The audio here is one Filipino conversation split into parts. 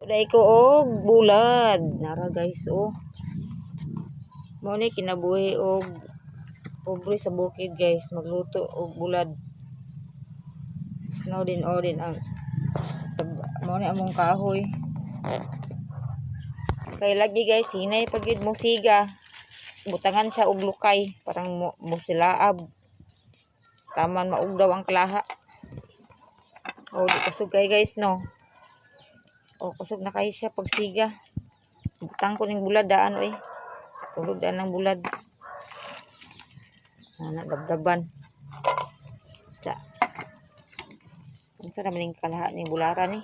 Dai ko og bulad. Nara guys oh. Mo ni kinabuhi og pobre sa bukid guys, magluto og bulad. No din ang mo ni among kahoy. Kay lagi guys, hinay pag yun mo siga. Butangan siya og lukay, parang mo silaab. Taman maugdaw ang kalaha. Oh, di kasugay guys no. Oh, kusog na kayo siya pag siga. Butang ko ning bulad daan oy. Tulog daan ng bulad. Ana dabdaban. Sa. Unsa naman ning kalaha ning bularan ni?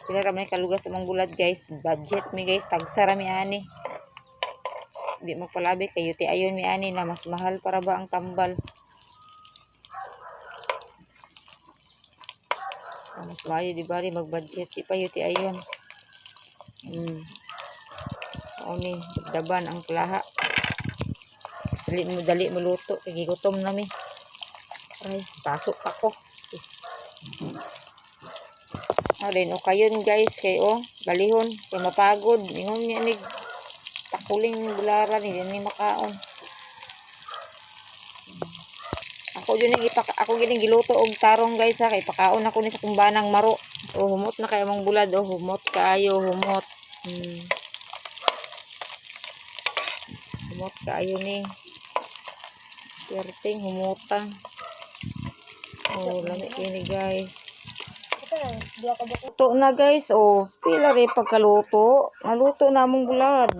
Pila ra man kalugas sa mong bulad guys. Budget mi guys, tagsa ra mi ani. Di magpalabi kayo ti ayon mi ani na mas mahal para ba ang tambal. Mas maayo di bari mag-budget di pa yuti ayon. Oni daban ang kalaha. Dali mo luto kay gigutom na mi. Ay, pasok ako. Alin o kayon guys kay balihon kay mapagod ingon niya nig takuling bularan ni makaon. Ako gining giluto og tarong guys ha kay pakaon ako ni sa kumbanang maro. Humot na kay among bulad humot kaayo humot. Humot kaayo ni. Perting humutang. Lami kini guys. Luto na guys. Pila rin pagkaluto. Naluto na among bulad.